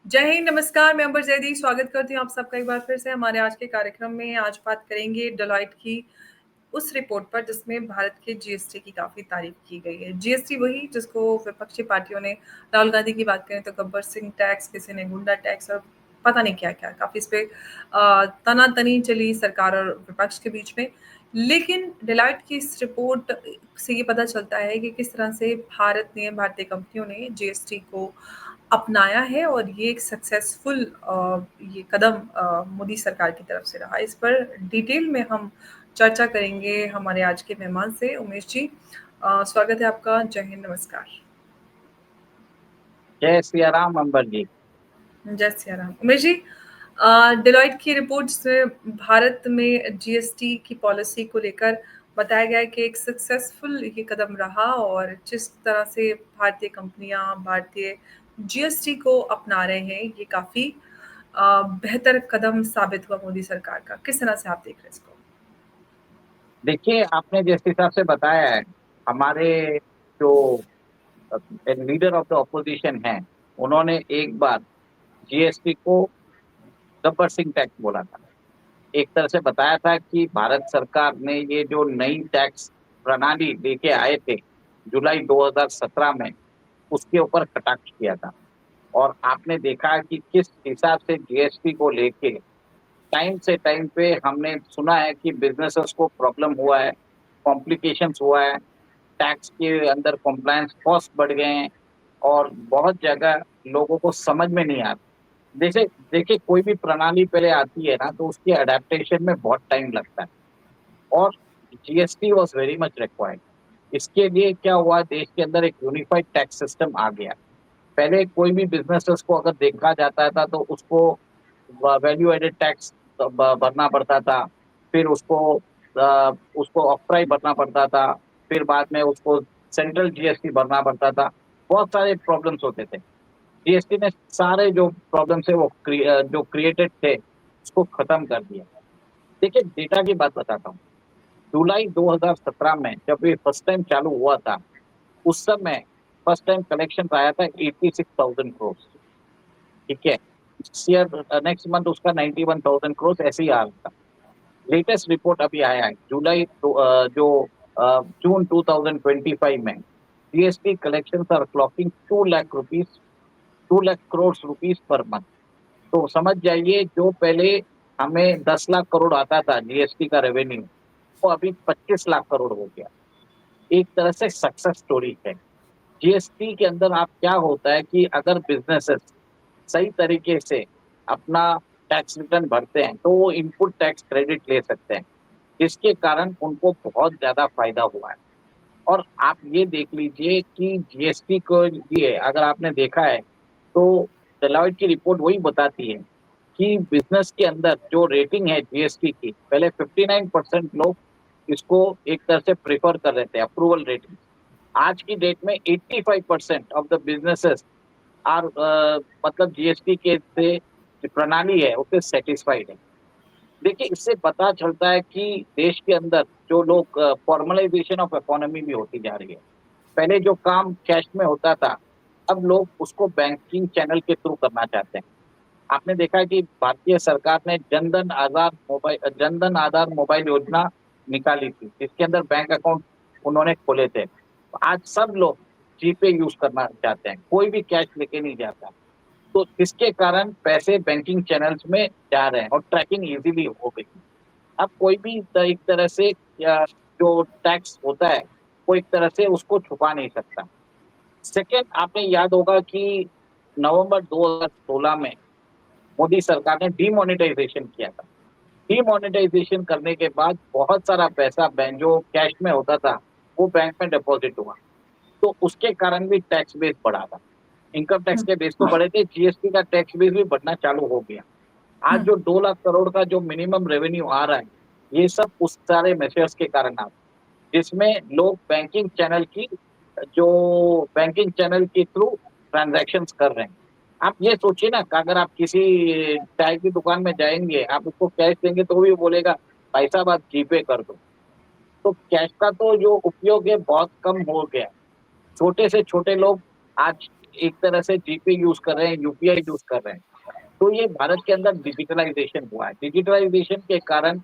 जय हिंद, नमस्कार। मैं अंबर जैदी स्वागत करती हूँ आप सबका एक बार फिर से हमारे आज के कार्यक्रम में। आज बात करेंगे डेलॉयट की उस रिपोर्ट पर जिसमें भारत के जीएसटी की काफ़ी तारीफ की गई है। जीएसटी वही जिसको विपक्षी पार्टियों ने, राहुल गांधी की बात करें तो गब्बर सिंह टैक्स, किसी ने गुंडा टैक्स और पता नहीं क्या-क्या, काफ़ी इस पे तनातनी चली सरकार और विपक्ष के बीच में। लेकिन डेलॉयट की इस रिपोर्ट से ये पता चलता है कि किस तरह से भारतीय कंपनियों ने जीएसटी को अपनाया है और ये एक सक्सेसफुल ये कदम मोदी सरकार की तरफ से रहा। इस पर डिटेल में हम चर्चा करेंगे हमारे आज के मेहमान से। उमेश जी, स्वागत है आपका। जय हिंद, नमस्कार। जय सिया राम अंबर जी। जय सिया राम। उमेश जी, डेलॉयट की रिपोर्ट जिसमें भारत में जीएसटी की पॉलिसी को लेकर बताया गया है कि एक सक्सेसफुल ये कदम रहा और जिस तरह से भारतीय कंपनियां भारतीय जीएसटी को अपना रहे हैं, ये काफी बेहतर कदम साबित हुआ मोदी सरकार का। किस तरह से आप देख रहे हैं इसको? देखिए, आपने जिस हिसाब से बताया है, हमारे जो लीडर ऑफ द ऑपोजिशन हैं, उन्होंने एक बार जीएसटी को गब्बर सिंह टैक्स बोला था। एक तरह से बताया था कि भारत सरकार ने ये जो नई टैक्स प्रणाली लेके आए थे जुलाई 2017 में, उसके ऊपर कटाक्ष किया था। और आपने देखा कि किस हिसाब से जीएसटी को लेके टाइम से टाइम पे हमने सुना है कि बिजनेसेस को प्रॉब्लम हुआ है, कॉम्प्लिकेशंस हुआ है, टैक्स के अंदर कॉम्प्लायंस कॉस्ट बढ़ गए हैं और बहुत जगह लोगों को समझ में नहीं आता। जैसे देखिए, कोई भी प्रणाली पहले आती है ना, तो उसके अडेप्टेशन में बहुत टाइम लगता है और GST was very much required. इसके लिए क्या हुआ, देश के अंदर एक यूनिफाइड टैक्स सिस्टम आ गया। पहले कोई भी बिजनेसेस को अगर देखा जाता था तो उसको वैल्यू एडेड टैक्स भरना पड़ता था, फिर उसको ऑक्ट्राई भरना पड़ता था, फिर बाद में उसको सेंट्रल जीएसटी भरना पड़ता था। बहुत सारे प्रॉब्लम्स होते थे। जीएसटी ने सारे जो प्रॉब्लम्स है वो जो क्रिएटेड थे उसको खत्म कर दिया। देखिए, डेटा की बात बताता हूँ। जुलाई 2017 में जब ये फर्स्ट टाइम चालू हुआ था, उस समय फर्स्ट टाइम कलेक्शन आया था 86,000 करोड़। ठीक है, नेक्स्ट मंथ उसका 91,000 करोड़ ऐसे ही आ रहा था। लेटेस्ट रिपोर्ट अभी आया है जून 2025 में, GST collection are clocking 2 lakh crore rupees per month. तो समझ जाइए, जो पहले हमें 10 लाख करोड़ आता था जीएसटी का रेवेन्यू, वो अभी 25 लाख करोड़ हो गया। एक तरह से सक्सेस स्टोरी है। जीएसटी के अंदर आप क्या होता है कि अगर बिजनेसेस सही तरीके से अपना टैक्स रिटर्न भरते हैं तो वो इनपुट टैक्स क्रेडिट ले सकते हैं, जिसके कारण उनको बहुत ज्यादा फायदा हुआ है। और आप ये देख लीजिए कि जीएसटी को लिए अगर आपने देखा है तो डेलॉयट की रिपोर्ट वही बताती है कि बिजनेस के अंदर जो रेटिंग है जीएसटी की, पहले 59% लोग इसको एक तरह से प्रेफर कर रहे थे, अप्रूवल रेटिंग। आज की डेट में 85% ऑफ द बिजनेसेस आर मतलब जीएसटी के से जो प्रणाली है उससे सेटिस्फाइड है। देखिए, इससे पता चलता है कि देश के अंदर जो लोग फॉर्मलाइजेशन ऑफ इकोनॉमी भी होती जा रही है। पहले जो काम कैश में होता था, अब लोग उसको बैंकिंग चैनल के थ्रू करना चाहते हैं। आपने देखा है कि भारतीय सरकार ने जनधन आधार मोबाइल योजना निकाली थी, जिसके अंदर बैंक अकाउंट उन्होंने खोले थे। तो आज सब लोग जीपे यूज करना चाहते हैं, कोई भी कैश लेके नहीं जाता। तो इसके कारण पैसे बैंकिंग चैनल्स में जा रहे हैं और ट्रैकिंग इजीली हो गई। अब कोई भी एक तरह से जो टैक्स होता है वो एक तरह से उसको छुपा नहीं सकता। सेकेंड, आपने याद होगा कि नवंबर 2016 में मोदी सरकार ने डीमोनेटाइजेशन किया था। डीमोनेटाइजेशन करने के बाद बहुत सारा पैसा बैंक जो कैश में होता था वो बैंक में डिपॉजिट हुआ, तो उसके कारण भी टैक्स बेस बढ़ा था। इनकम टैक्स के बेस तो बढ़े थे, जीएसटी का टैक्स बेस भी बढ़ना चालू हो गया। आज जो 2 लाख करोड़ का जो मिनिमम रेवेन्यू आ रहा है, ये सब उस सारे मेजर्स के कारण आ रहा है, जिसमें लोग बैंकिंग चैनल के थ्रू ट्रांजैक्शंस कर रहे हैं। आप ये सोचिए ना कि अगर आप किसी चाय की दुकान में जाएंगे, आप उसको कैश देंगे तो भी बोलेगा भाई साहब आप जीपे कर दो। तो कैश का तो जो उपयोग है बहुत कम हो गया। छोटे से छोटे लोग आज एक तरह से जीपे यूज कर रहे हैं, यूपीआई यूज कर रहे हैं। तो ये भारत के अंदर डिजिटलाइजेशन हुआ है। डिजिटलाइजेशन के कारण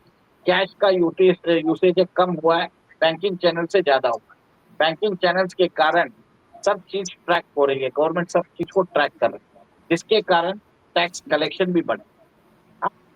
कैश का यूसेज कम हुआ है, बैंकिंग चैनल से ज्यादा हुआ है। बैंकिंग चैनल्स के कारण सब चीज ट्रैक हो रही है, गवर्नमेंट सब चीज को ट्रैक कर रही है, जिसके कारण टैक्स कलेक्शन भी बढ़े।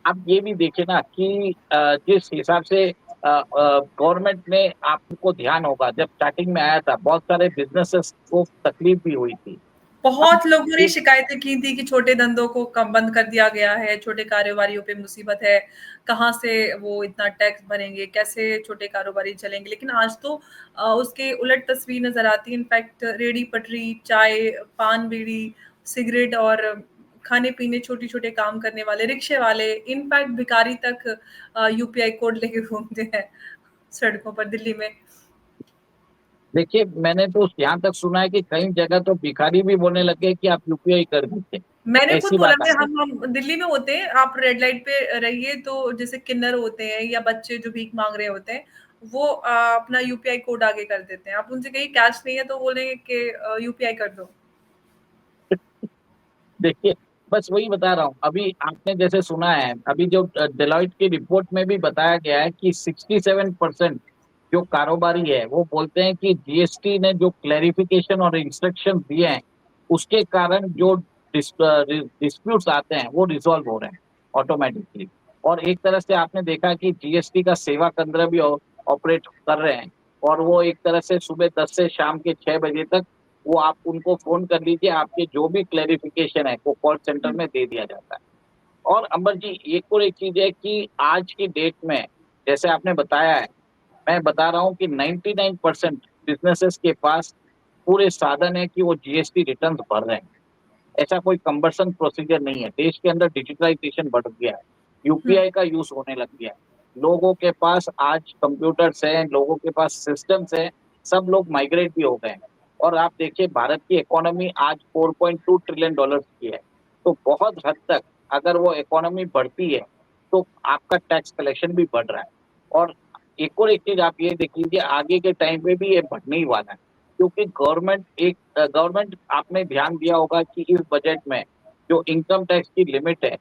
आप ये भी देखिए ना कि जिस हिसाब से गवर्नमेंट ने, आपको ध्यान होगा जब स्टार्टिंग में आया था, बहुत सारे बिजनेसेस को तकलीफ भी हुई थी। अब बहुत लोगों ने ये शिकायतें की थी कि छोटे धंधों को कम बंद कर दिया गया है, छोटे कारोबारियों पे मुसीबत है, कहाँ से वो इतना टैक्स भरेंगे, कैसे छोटे कारोबारी चलेंगे। लेकिन आज तो उसके उलट तस्वीर नज़र आती है। इनफैक्ट रेहड़ी-पटरी, चाय, पान-बीड़ी, सिगरेट और खाने-पीने, छोटे-छोटे काम करने वाले, रिक्शे वाले, इनफैक्ट भिखारी तक यूपीआई कोड लेके घूमते हैं सड़कों पर दिल्ली में। देखिए, मैंने तो यहाँ तक सुना है कि कई जगह तो भिखारी भी बोलने लग गए कि आप यूपीआई कर दीजिए, मैंने खुद ऐसी बोला बात आ कि गई। हम दिल्ली में होते हैं, आप रेड लाइट पे रहिए तो जैसे किन्नर होते हैं या बच्चे जो भीख माँग रहे होते हैं, वो अपना यूपीआई कोड आगे कर देते हैं। आप उनसे कहिए कैश नहीं है तो बोलेंगे कि यूपीआई कर दो। देखिए, बस वही बता रहा हूँ। अभी आपने जैसे सुना है, अभी जो डेलॉइट की रिपोर्ट में भी बताया गया है कि 67% जो कारोबारी है, वो बोलते हैं कि जीएसटी ने जो क्लैरिफिकेशन और इंस्ट्रक्शन दिए हैं, उसके कारण जो डिस्प्यूट्स आते हैं, वो रिज़ॉल्व हो रहे हैं ऑटोमैटिकली। और एक तरह से आपने देखा कि जीएसटी का सेवा केंद्र भी ऑपरेट कर रहे हैं, और वो एक तरह से सुबह 10 से शाम के 6 बजे तक वो आप उनको फ़ोन कर लीजिए, आपके जो भी क्लैरिफ़िकेशन है, वो कॉल सेंटर हुँ, में दे दिया जाता है। और अंबर जी, एक और एक चीज़ है कि आज की डेट में, जैसे आपने बताया है, मैं बता रहा हूँ कि 99% बिज़नेसेस के पास पूरे साधन है कि वो जीएसटी रिटर्न्स भर रहे हैं। ऐसा कोई कम्बरसन प्रोसीजर नहीं है। देश के अंदर डिजिटलाइज़ेशन बढ़ गया है, हुँ। यूपीआई का यूज़ होने लग गया है। लोगों के पास आज कंप्यूटर्स हैं, लोगों के पास सिस्टम्स हैं, सब लोग माइग्रेट भी हो गए हैं। और आप देखिए, भारत की इकोनॉमी आज $4.2 ट्रिलियन की है। तो बहुत हद तक अगर वो इकोनॉमी बढ़ती है, तो आपका टैक्स कलेक्शन भी बढ़ रहा है। और एक चीज़ आप ये देख लीजिए, आगे के टाइम पे भी ये बढ़ने ही वाला है। क्योंकि गवर्नमेंट, आपने ध्यान दिया होगा कि इस बजट में जो इनकम टैक्स की लिमिट है,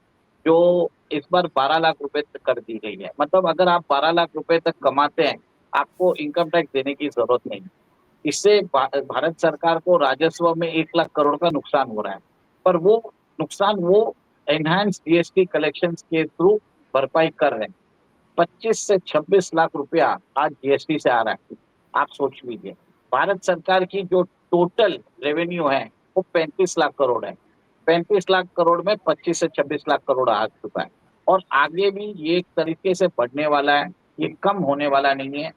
जो इस बार 12 लाख रुपए तक कर दी गई है। मतलब अगर आप 12 लाख रुपए तक कमाते हैं, आपको इनकम टैक्स देने की ज़रूरत नहीं। इससे भारत सरकार को राजस्व में 1 लाख करोड़ का नुकसान हो रहा है। पर वो नुकसान वो एनहांस जीएसटी कलेक्शंस के थ्रू भरपाई कर रहे हैं। 25 से 26 लाख रुपया आज जीएसटी से आ रहा है। आप सोच लीजिए, भारत सरकार की जो टोटल रेवेन्यू है, वो 35 लाख करोड़ है। 35 लाख करोड़ में 25 से 26 लाख करोड़ आ चुका है। और आगे भी ये एक तरीके से बढ़ने वाला है, ये कम होने वाला नहीं है।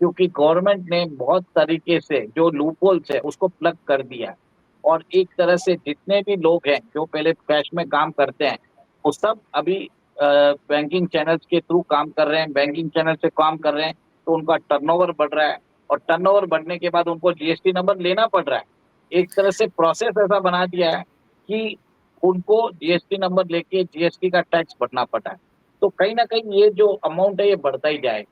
क्योंकि गवर्नमेंट ने बहुत तरीके से जो लूपहोल्स है, उसको प्लग कर दिया है। और एक तरह से जितने भी लोग हैं, जो पहले कैश में काम करते हैं, वो सब अभी बैंकिंग चैनल्स के थ्रू काम कर रहे हैं, बैंकिंग चैनल से काम कर रहे हैं, तो उनका टर्नओवर बढ़ रहा है। और टर्नओवर बढ़ने के बाद उनको जीएसटी नंबर लेना पड़ रहा है। एक तरह से प्रोसेस ऐसा बना दिया है कि उनको जीएसटी नंबर लेके जीएसटी का टैक्स भरना पड़ रहा है। तो कहीं न कहीं ये जो अमाउंट है, ये बढ़ता ही जाएगा।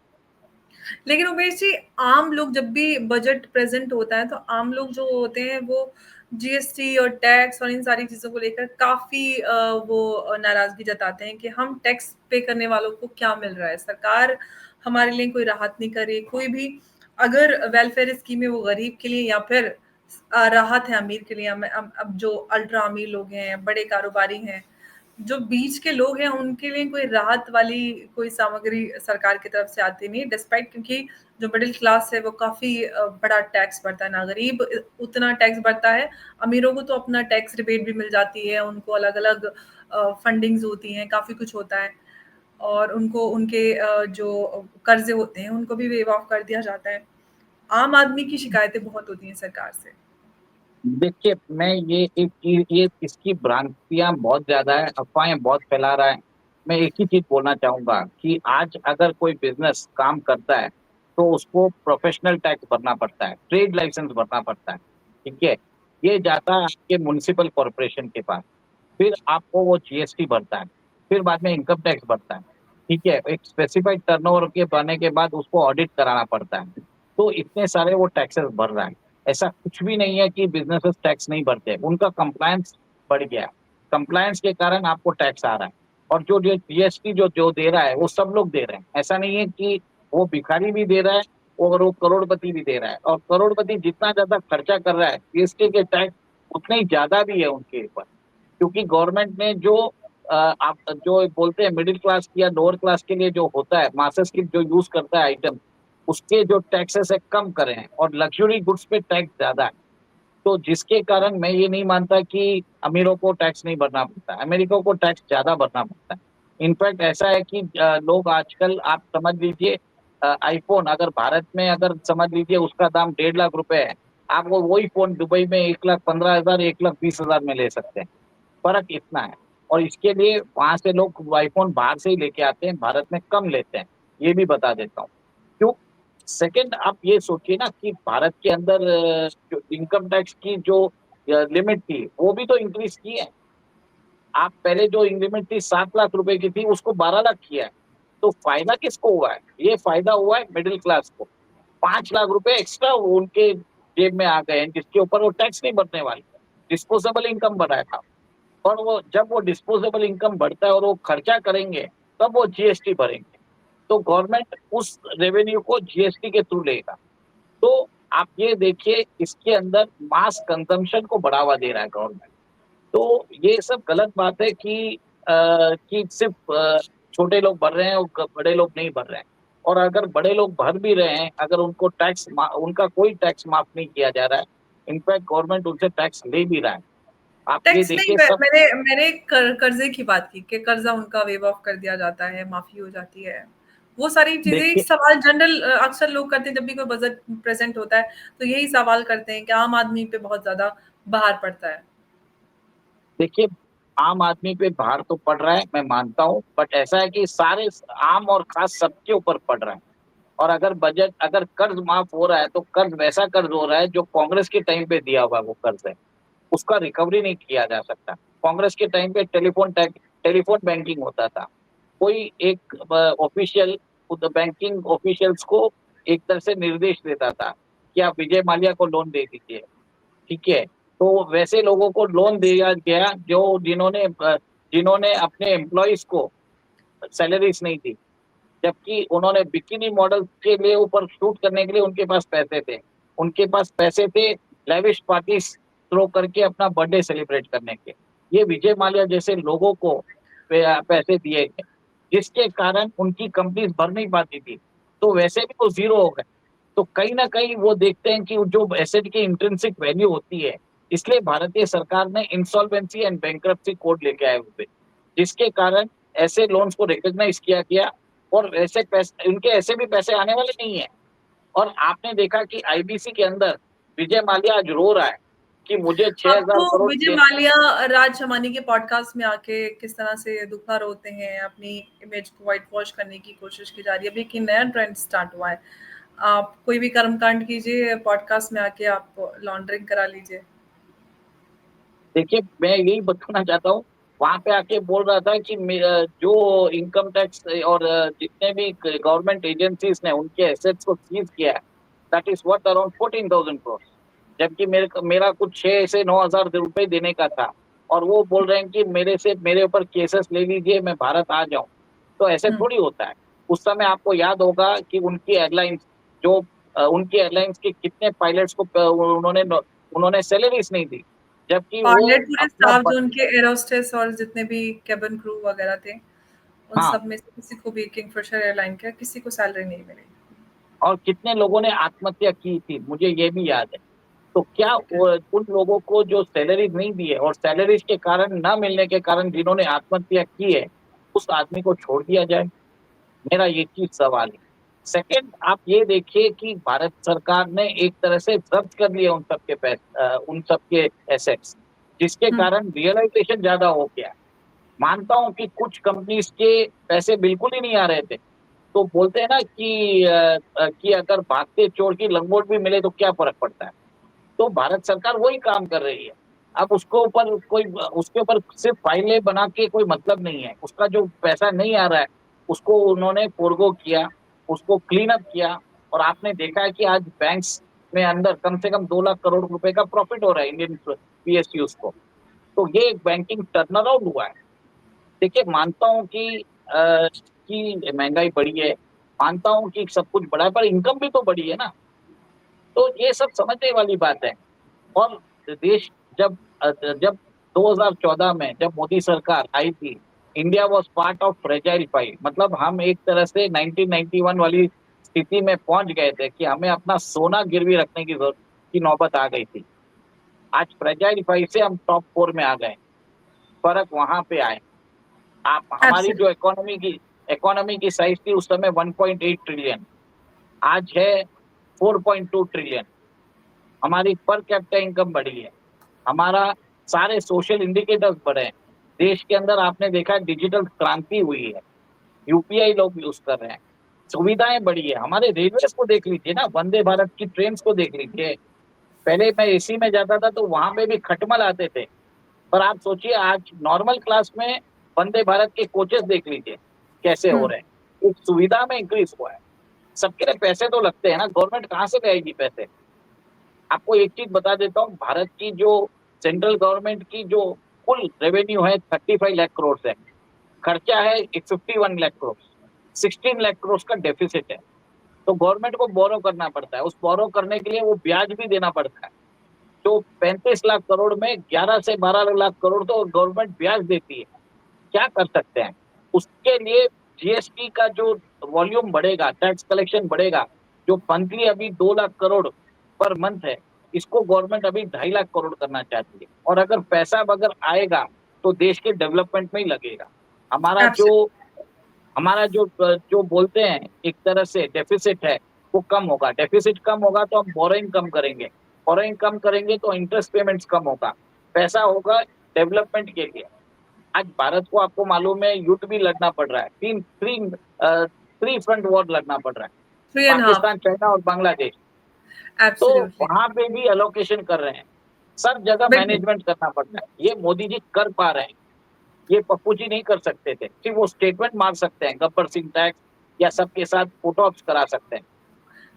लेकिन उमेश जी, आम लोग जब भी बजट प्रेज़ेंट होता है, तो आम लोग जो होते हैं वो जीएसटी और टैक्स और इन सारी चीज़ों को लेकर काफ़ी वो नाराज़गी जताते हैं कि हम टैक्स पे करने वालों को क्या मिल रहा है? सरकार हमारे लिए कोई राहत नहीं कर रही, कोई भी अगर वेलफेयर स्कीम है वो गरीब के लिए या फिर राहत है अमीर के लिए। अब जो अल्ट्रा अमीर लोग हैं, बड़े कारोबारी हैं, जो बीच के लोग हैं उनके लिए कोई राहत वाली कोई सामग्री सरकार की तरफ से आती नहीं डिस्पाइट, क्योंकि जो मिडिल क्लास है वो काफ़ी बड़ा टैक्स भरता है, ना गरीब उतना टैक्स भरता है। अमीरों को तो अपना टैक्स रिबेट भी मिल जाती है, उनको अलग-अलग फंडिंग्स होती हैं, काफ़ी कुछ होता है और उनको उनके जो कर्ज़े होते हैं उनको भी वेव ऑफ कर दिया जाता है। आम आदमी की शिकायतें बहुत होती हैं सरकार से। देखिए, मैं ये इसकी भ्रांतियाँ बहुत ज़्यादा है, अफ़वाहें बहुत फैला रहा है। मैं एक ही चीज़ बोलना चाहूँगा कि आज अगर कोई बिज़नेस काम करता है, तो उसको प्रोफ़ेशनल टैक्स भरना पड़ता है, ट्रेड लाइसेंस भरना पड़ता है, ठीक है? ये जाता है आपके म्युनिसिपल कॉर्पोरेशन के पास, फिर आपको वो जीएसटी भरता है, फिर बाद में इनकम टैक्स भरता है, ठीक है? एक स्पेसिफ़ाइड टर्नओवर के बनने के बाद उसको ऑडिट कराना पड़ता है। तो इतने सारे वो टैक्सेस भर रहा है। ऐसा कुछ भी नहीं है कि बिजनेसेस टैक्स नहीं भरते, उनका कंप्लायंस बढ़ गया है। कंप्लायंस के कारण आपको टैक्स आ रहा है, और जो जो जीएसटी जो जो दे रहा है वो सब लोग दे रहे हैं। ऐसा नहीं है कि वो भिखारी भी दे रहा है और वो करोड़पति भी दे रहा है, और करोड़पति जितना ज्यादा खर्चा कर रहा है जीएसटी के टैक्स उतने ही ज्यादा भी है उनके ऊपर, क्योंकि गवर्नमेंट ने जो आप जो बोलते हैं मिडिल क्लास या लोअर क्लास के लिए जो होता है, मासेस की जो यूज करता है आइटम, उसके जो टैक्सेस है कम करे हैं, और लग्जरी गुड्स पे टैक्स ज्यादा है। तो जिसके कारण मैं ये नहीं मानता कि अमीरों को टैक्स नहीं भरना पड़ता है, अमेरिका को टैक्स ज्यादा भरना पड़ता है। इनफैक्ट ऐसा है कि लोग आजकल, आप समझ लीजिए, आईफोन अगर भारत में अगर समझ लीजिए उसका दाम 1.5 लाख रुपए है, आप वो वही फोन दुबई में 1,15,000 1,20,000 में ले सकते हैं। फर्क इतना है। और इसके लिए वहां से लोग आईफोन बाहर से ही लेके आते हैं, भारत में कम लेते हैं, ये भी बता देता हूँ क्यों। सेकंड, आप ये सोचिए ना कि भारत के अंदर जो इनकम टैक्स की जो लिमिट थी वो भी तो इंक्रीज की है। आप पहले जो लिमिट थी 7 लाख रुपए की थी, उसको 12 लाख किया है। तो फायदा किसको हुआ है? ये फायदा हुआ है मिडिल क्लास को। 5 लाख रुपए एक्स्ट्रा उनके जेब में आ गए हैं, जिसके ऊपर वो टैक्स नहीं भरने वाले। डिस्पोजेबल इनकम बढ़ाया, और वो जब वो डिस्पोजेबल इनकम बढ़ता है और वो खर्चा करेंगे, तब वो जीएसटी भरेंगे। तो गवर्नमेंट उस रेवेन्यू को जीएसटी के थ्रू लेगा। तो आप ये देखिए, इसके अंदर मास कंजम्पशन को बढ़ावा दे रहा है गवर्नमेंट। तो ये सब गलत बात है कि सिर्फ छोटे लोग भर रहे हैं और बड़े लोग नहीं भर रहे हैं। और अगर बड़े लोग भर भी रहे हैं, अगर उनको उनका कोई टैक्स माफ नहीं किया जा रहा है, इनफैक्ट गवर्नमेंट उनसे टैक्स ले भी रहा है। आप ये टैक्स नहीं, देखिए सब। मैंने कर्जे की बात की कि कर्जा उनका वेव ऑफ कर दिया जाता है, माफी हो जाती है। वो सारी चीजें, एक देखिए सवाल जनरल अक्सर लोग करते हैं जब भी कोई बजट प्रेजेंट होता है, तो यही सवाल करते हैं कि आम आदमी पे बहुत ज्यादा बाहर पड़ता है। देखिए आम आदमी पे भार तो पड़ रहा है, मैं मानता हूँ, बट ऐसा है कि सारे आम और खास सबके ऊपर पड़ रहा है। और अगर कर्ज माफ हो रहा है, तो कर्ज वैसा कर्ज हो रहा है जो कांग्रेस के टाइम पे दिया हुआ वो कर्ज है, उसका रिकवरी नहीं किया जा सकता। कांग्रेस के टाइम पे टेलीफोन बैंकिंग होता था। कोई एक ऑफिशियल बैंकिंग ऑफिशियल्स को एक तरह से निर्देश देता था कि आप विजय माल्या को लोन दे दीजिए, ठीक है। तो वैसे लोगों को लोन दिया गया जो जिन्होंने अपने एम्प्लॉयज को सैलरीज नहीं दी, जबकि उन्होंने बिकिनी मॉडल के लिए ऊपर शूट करने के लिए उनके पास पैसे थे। उनके पास पैसे थे लेविश पार्टीज थ्रो करके अपना बर्थडे सेलिब्रेट करने के। ये विजय माल्या जैसे लोगों को पैसे दिए गए, जिसके कारण उनकी कंपनीज भर नहीं पाती थी, तो वैसे भी वो जीरो हो गए। तो कहीं ना कहीं वो देखते हैं कि जो एसेट की इंट्रिंसिक वैल्यू होती है, इसलिए भारतीय सरकार ने इंसॉल्वेंसी एंड बैंक्रप्सी कोड लेके आए हुए, जिसके कारण ऐसे लोन्स को रिकॉग्नाइज किया गया। और ऐसे पैसे, इनके ऐसे भी पैसे आने वाले नहीं है। और आपने देखा कि आईबीसी के अंदर विजय माल्या आज रो रहा है कि मुझे छह अब हजार तो करोड़ विजय माल्या राज शमानी के पॉडकास्ट में आके किस तरह से दुखा रोते हैं, अपनी इमेज को व्हाइट वॉश करने की कोशिश की जा रही है। अभी एक नया ट्रेंड स्टार्ट हुआ है, आप कोई भी कर्मकांड कीजिए, पॉडकास्ट में आके आप लॉन्ड्रिंग करा लीजिए। देखिए मैं यही बताना चाहता हूँ, वहां पे आके बोल रहा था कि जो इनकम टैक्स और जितने भी गवर्नमेंट एजेंसीज ने उनके एसेट्स को सीज किया है, that is worth around 14,000 crore. जबकि मेरा कुछ 6 से 9 हजार रुपए देने का था, और वो बोल रहे हैं कि मेरे ऊपर केसेस ले लीजिए, मैं भारत आ जाऊं। तो ऐसे हुँ। थोड़ी होता है। उस समय आपको याद होगा कि जो उनकी एयरलाइंस के कितने पायलट्स को उन्होंने सैलरीज नहीं दी, जबकि वो पायलट पूरे अपना स्टाफ जो उनके एयर होस्टेस और जितने भी केबिन क्रू वगैरह थे, उन हाँ, सब में से किसी को भी, किंगफिशर एयरलाइन का किसी को सैलरी नहीं मिली। और कितने लोगों ने आत्महत्या की थी, मुझे ये भी याद है। तो क्या ठीक है। उन लोगों को जो सैलरीज नहीं दी है, और सैलरीज के कारण न मिलने के कारण जिन्होंने आत्महत्या की है, उस आदमी को छोड़ दिया जाए? मेरा ये चीज सवाल है। सेकंड, आप ये देखिए कि भारत सरकार ने एक तरह से जब्त कर लिए उन सबके एसेट्स, जिसके हुँ। कारण रियलाइजेशन ज्यादा हो गया। मानता हूं कि कुछ कंपनीज के पैसे बिल्कुल ही नहीं आ रहे थे, तो बोलते हैं ना कि अगर भागते चोर की लंगोट भी मिले तो क्या फर्क पड़ता है। तो भारत सरकार वही काम कर रही है। अब उसके ऊपर सिर्फ फाइलें बना के कोई मतलब नहीं है। उसका जो पैसा नहीं आ रहा है, उसको उन्होंने फोरगो किया, उसको क्लीन अप किया। और आपने देखा है कि आज बैंक्स में अंदर कम से कम 2 लाख करोड़ रुपए का प्रॉफिट हो रहा है इंडियन पीएसयूज को। तो ये एक बैंकिंग टर्न अराउंड हुआ है। देखिए, मानता हूँ कि महंगाई बढ़ी है, मानता हूँ कि सब कुछ बढ़ा है, पर इनकम भी तो बढ़ी है ना। तो ये सब समझने वाली बात है। और देश जब जब 2014 में जब मोदी सरकार आई थी, India was part of fragile 5, मतलब हम एक तरह से 1991 वाली स्थिति में पहुंच गए थे कि हमें अपना सोना गिरवी रखने की जरूरत की नौबत आ गई थी। आज फ्रेजाइल 5 से हम टॉप 4 में आ गए, फर्क वहां पे आए। आप हमारी जो एब्सोल्युटली। इकोनॉमी की साइज थी उस समय 1.8 ट्रिलियन, आज है 4.2 ट्रिलियन। हमारी पर कैपिटा इनकम बढ़ी है, हमारा सारे सोशल इंडिकेटर्स बढ़े हैं। देश के अंदर आपने देखा डिजिटल क्रांति हुई है, यूपीआई लोग यूज कर रहे हैं, सुविधाएं बढ़ी है। हमारे रेलवे को देख लीजिए ना, वंदे भारत की ट्रेन को देख लीजिए। पहले मैं एसी में जाता था तो वहां पे भी खटमल आते थे, पर आप सोचिए आज नॉर्मल क्लास में वंदे भारत के कोचेस देख लीजिए कैसे हो हुँ। रहे हैं। एक सुविधा में इंक्रीज हुआ है। सबके लिए पैसे तो लगते हैं ना, गवर्नमेंट कहाँ से लाएगी पैसे। आपको एक चीज बता देता हूँ, भारत की जो सेंट्रल गवर्नमेंट की जो कुल रेवेन्यू है 35 लाख करोड़ है, खर्चा है 51 लाख करोड़, 16 लाख करोड़ का डेफिसिट है। तो गवर्नमेंट को बोरो करना पड़ता है, उस बोरो करने के लिए वो ब्याज भी देना पड़ता है। तो 35 लाख करोड़ में 11 से 12 लाख करोड़ तो गवर्नमेंट ब्याज देती है। क्या कर सकते हैं उसके लिए? जीएसटी का जो वॉल्यूम बढ़ेगा, टैक्स कलेक्शन बढ़ेगा, जो मंथली अभी 2 लाख करोड़ पर मंथ है, इसको गवर्नमेंट अभी 2.5 लाख करोड़ करना चाहती है। और अगर पैसा अगर आएगा तो देश के डेवलपमेंट में ही लगेगा। हमारा जो एब्सोल्युटली। हमारा जो जो बोलते हैं एक तरह से डेफिसिट है, वो कम होगा। डेफिसिट कम होगा तो हम बोरोइंग कम करेंगे, बोरोइंग कम करेंगे तो इंटरेस्ट पेमेंट्स कम होगा, पैसा होगा डेवलपमेंट के लिए। आज भारत को आपको मालूम है युद्ध भी लड़ना पड़ रहा है, थ्री फ्रंट वॉर लड़ना पड़ रहा है, 3 एंड हाल्फ। पाकिस्तान, चाइना और बांग्लादेश। तो एब्सोल्युटली। वहां पे भी अलोकेशन कर रहे हैं, सब जगह बिल्कुल। मैनेजमेंट करना पड़ रहा है। ये मोदी जी कर पा रहे हैं, ये पप्पू जी नहीं कर सकते थे। सिर्फ वो स्टेटमेंट मार सकते हैं, गब्बर सिंह टैक्स या सबके साथ फोटो ऑप्स करा सकते हैं।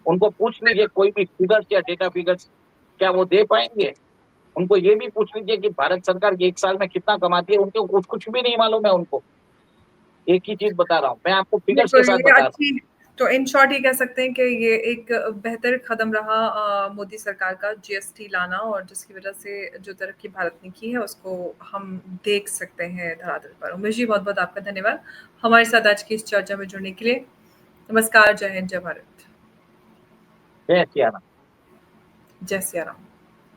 उनको पूछ लीजिए कोई भी फिगर्स या डेटा फिगर्स, क्या वो दे पाएंगे? उनको ये भी पूछ लीजिए कि भारत सरकार एक साल में कितना कमाती है, उनको कुछ भी नहीं मालूम है उनको। एक ही चीज बता रहा हूँ मैं आपको, फिगर्स के बिल्कुल, साथ ये बता रहा हूँ। अच्छी। तो इन शॉर्ट ये कह सकते हैं कि ये एक बेहतर कदम रहा मोदी सरकार का जीएसटी लाना, और जिसकी वजह से जो तरक्की भारत ने की है उसको हम देख सकते हैं धरातल पर। उमेश जी, बहुत-बहुत आपका धन्यवाद हमारे साथ आज की इस चर्चा में जुड़ने के लिए। नमस्कार, जय हिंद, जय भारत। जय सिया राम। जय सिया राम।